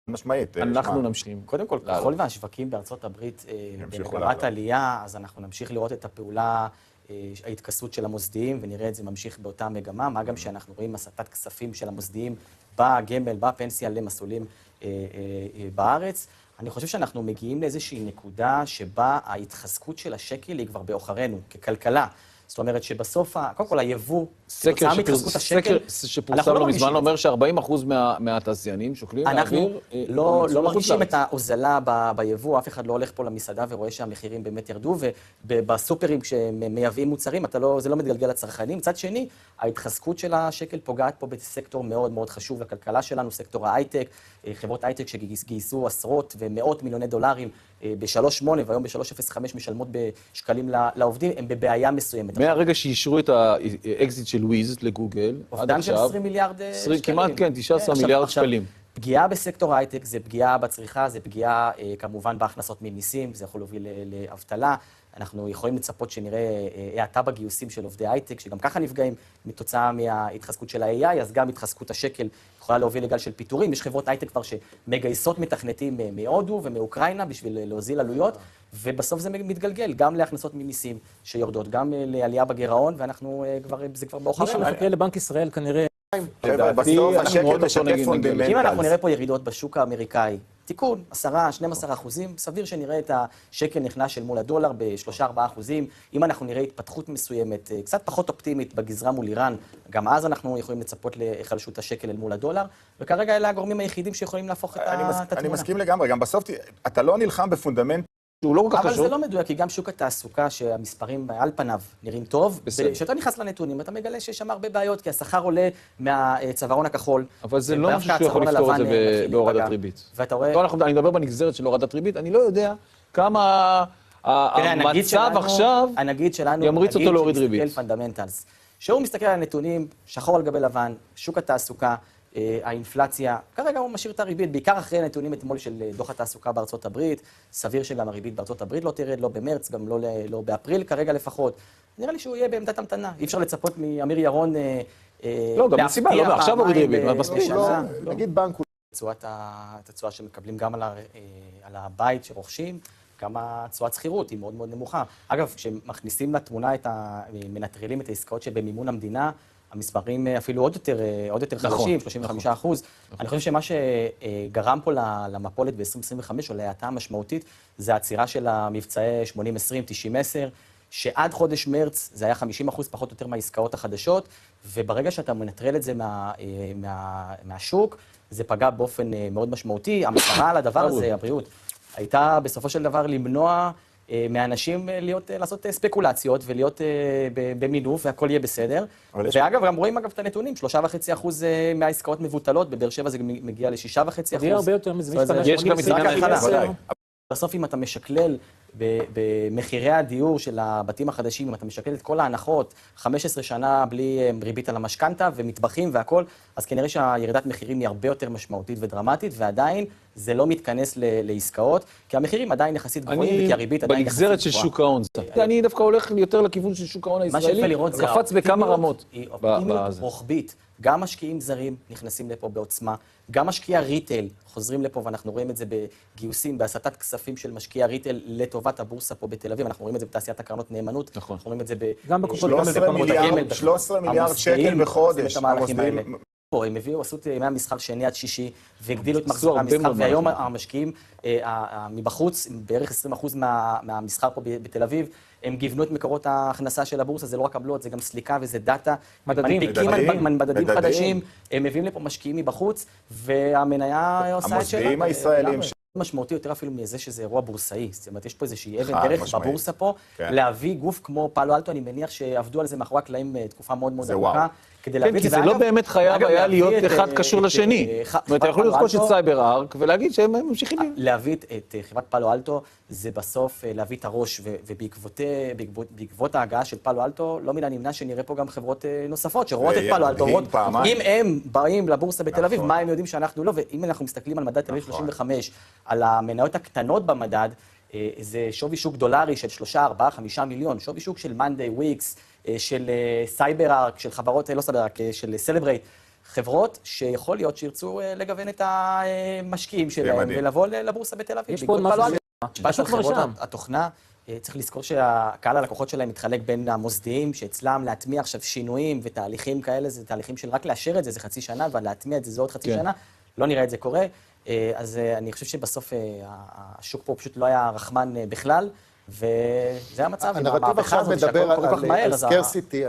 משמעית. אנחנו נמשיך. קודם כל, ככל והשווקים בארצות הברית במגמת עלייה, אז אנחנו נמשיך לראות את הפעולה, ההתכסות של המוסדיים, ונראה את זה ממשיך באותה מגמה, מה גם שאנחנו רואים הסטת כספים של המוסדיים בגמל, בפנסיה למסלולים בארץ. אני חושב שאנחנו מגיעים לאיזושהי נקודה שבה ההתחזקות של השקל היא כבר באוחרינו, ככלכלה. זאת אומרת שבסוף, קודם כל, היבוא, כתוצאה מהתחזקות השקל, סקר שפורסם לא מזמן אומר ש40% מהתעשיינים שוקלים להעביר... אנחנו לא מרגישים את ההוזלה ביבוא, אף אחד לא הולך פה למסעדה ורואה שהמחירים באמת ירדו, ובסופרים כשמייבאים מוצרים, זה לא מתגלגל לצרכנים. מצד שני, ההתחזקות של השקל פוגעת פה בסקטור מאוד מאוד חשוב לכלכלה שלנו, סקטור ההייטק, חברות הייטק שגייסו עשרות ומאות מיליוני דולרים ב-3.8 והיום ב-3.05 משלמות בשקלים לעובדים, הם בבעיה מסוימת. מהרגע שאישרו את האקזיט של וויז לגוגל, עד עכשיו... 20 מיליארד שקלים. כמעט כן, 19 מיליארד שקלים. פגיעה בסקטור ההייטק זה פגיעה בצריכה, זה פגיעה כמובן בהכנסות ממיסים, זה יכול להוביל לאבטלה. אנחנו יכולים לצפות שנראה האטה בגיוסים של עובדי הייטק, שגם ככה נפגעים מתוצאה מההתחזקות של ה-AI, אז גם התחזקות השקל יכולה להוביל לגל של פיטורים. יש חברות הייטק כבר שמגייסות מתכנתים מהודו ומאוקראינה בשביל להוזיל עלויות, ובסוף זה מתגלגל גם להכנסות ממיסים שיורדות, גם לעלייה בגירעון, זה כבר מאוחר. מי שמחכה לבנק ישראל כנראה... בסוף השקל משקף פונדמנטלס. אם אנחנו נראה פה ירידות בשוק האמריקאי, תיקון, 10-12%, סביר שנראה את השקל נכנס של מול הדולר ב3-4%. אם אנחנו נראה התפתחות מסוימת, קצת פחות אופטימית בגזרה מול איראן, גם אז אנחנו יכולים לצפות להיחלשות השקל אל מול הדולר, וכרגע אלה הגורמים היחידים שיכולים להפוך את התמונה. אני מסכים לגמרי, גם בסוף אתה לא נלחם בפונדמנט, שהוא לא כל כך אבל חשוב. זה לא מדויק, כי גם שוק התעסוקה שהמספרים על פניו נראים טוב, כשאתה נכנס לנתונים, אתה מגלה שיש שם הרבה בעיות, כי השכר עולה מהצווארון הכחול. אבל זה לא משהו שהוא יכול לפתור את זה בהורדת ריבית. ואתה רואה... אני מדבר בנגזרת של הורדת ריבית, אני לא יודע כמה המצב עכשיו ימריץ אותו להוריד ריבית. פונדמנטלס. שהוא מסתכל על הנתונים, שחור על גבי לבן, שוק התעסוקה, האינפלציה, כרגע הוא משאיר את הריבית, בעיקר אחרי הנתונים אתמול של דוח התעסוקה בארצות הברית, סביר שגם הריבית בארצות הברית לא תרד, לא במרץ, גם לא באפריל, כרגע לפחות. נראה לי שהוא יהיה בעמדת המתנה. אי אפשר לצפות מאמיר ירון לא, גם מסיבה, לא, עכשיו הוריד ריבית, מספיק. נגיד בנק את התשואה שמקבלים גם על הבית שרוכשים, גם התשואת שכירות היא מאוד מאוד נמוכה. אגב, כשמכניסים לתמונה מנטרלים את העסקאות שבמימון המדינה, המספרים אפילו עוד יותר חדשים, 35%. אני חושב שמה שגרם פה למפולת ב-2025, או להאטה המשמעותית, זה העצירה של המבצעי 80-20, 90-10, שעד חודש מרץ זה היה 50% פחות או יותר מהעסקאות החדשות, וברגע שאתה מנטרל את זה מהשוק, זה פגע באופן מאוד משמעותי. המטרה על הדבר הזה, הבריאות, הייתה בסופו של דבר למנוע מאנשים לעשות ספקולציות ולהיות במינוף, והכל יהיה בסדר. ואגב, גם רואים את הנתונים, 3.5% מהעסקאות מבוטלות, בבאר שבע זה מגיע ל6.5%. זה הרבה יותר מזה. יש גם מדינה בסוף אם אתה משקלל במחירי הדיור של הבתים החדשים, אם אתה משקלל את כל ההנחות, 15 שנה בלי ריבית על המשכנתה ומטבחים והכל, אז כנראה שהירידת מחירים היא הרבה יותר משמעותית ודרמטית, ועדיין זה לא מתכנס לעסקאות, כי המחירים עדיין יחסית גבוהים, וכי הריבית עדיין יחסית גבוהה. בנגזרת של שוק ההון. אני דווקא הולך יותר לכיוון של שוק ההון הישראלי, קפץ בכמה רמות. היא אופטימיות רוחבית. גם משקיעים זרים נכנסים לפה בעוצמה, גם משקיעי ריטייל חוזרים לפה, ואנחנו רואים את זה בגיוסים, בהסטת כספים של משקיעי ריטייל לטובת הבורסה פה בתל אביב, אנחנו רואים את זה בתעשיית הקרנות נאמנות, אנחנו רואים את זה גם בקופות 13 מיליארד שקל בחודש. הם עשו את ימי המסחר שני עד שישי, והגדילו את מחזור המסחר, והיום המשקיעים מבחוץ, בערך 20% מהמסחר פה בתל אביב, הם גיוונו את מקורות ההכנסה של הבורסה, זה לא רק עמלות, זה גם סליקה וזה דאטה. מדדים חדשים, הם מביאים לפה משקיעים מבחוץ, והמניה עושה את שלה. המוסדיים הישראלים. משמעותי יותר אפילו מזה שזה אירוע בורסאי. זאת אומרת, יש פה איזושהי אבן דרך בבורסה פה, להביא גוף כמו פאלו אלטו, אני מניח שעבדו על זה מאחורי הקלעים תקופה מאוד מאוד ארוכה. כן, כי זה לא באמת חייב היה להיות אחד קשור לשני. זאת אומרת, יכולו לרכוש את סייבר ארק ולהגיד שהם ממשיכים. להביא את חברת פאלו אלטו, זה בסוף להביא את הראש, ובעקבות ההגעה של פאלו אלטו, לא מן הנמנע שנראה פה גם חברות נוספות שרואות את פאלו אלטו, אם הם באים לבורסה בתל אביב, מה הם יודעים שאנחנו לא, ואם אנחנו מסתכלים על מדד תל אביב 35, על המניות הקטנות במדד, זה שווי שוק דולרי של 3, 4, 5 מיליון, שווי שוק של מאנדיי, וויקס, של סייבר ארק, של חברות, לא סייבר ארק, של סלברייט, חברות שיכול להיות שירצו לגוון את המשקיעים שלהם ולבוא לבורסה בתל אביב. יש פה עוד משהו חברות התוכנה, צריך לזכור שהקהל הלקוחות שלהם מתחלק בין המוסדיים, שאצלם להטמיע עכשיו שינויים ותהליכים כאלה, זה תהליכים של רק לאשר את זה, זה חצי שנה, ולהטמיע את זה, זה עוד חצי שנה, לא נראה את זה קורה. אז אני חושב שבסוף השוק פה פשוט לא היה רחמן בכלל, וזה המצב. הנרטיב עכשיו מדבר על סקרסיטי,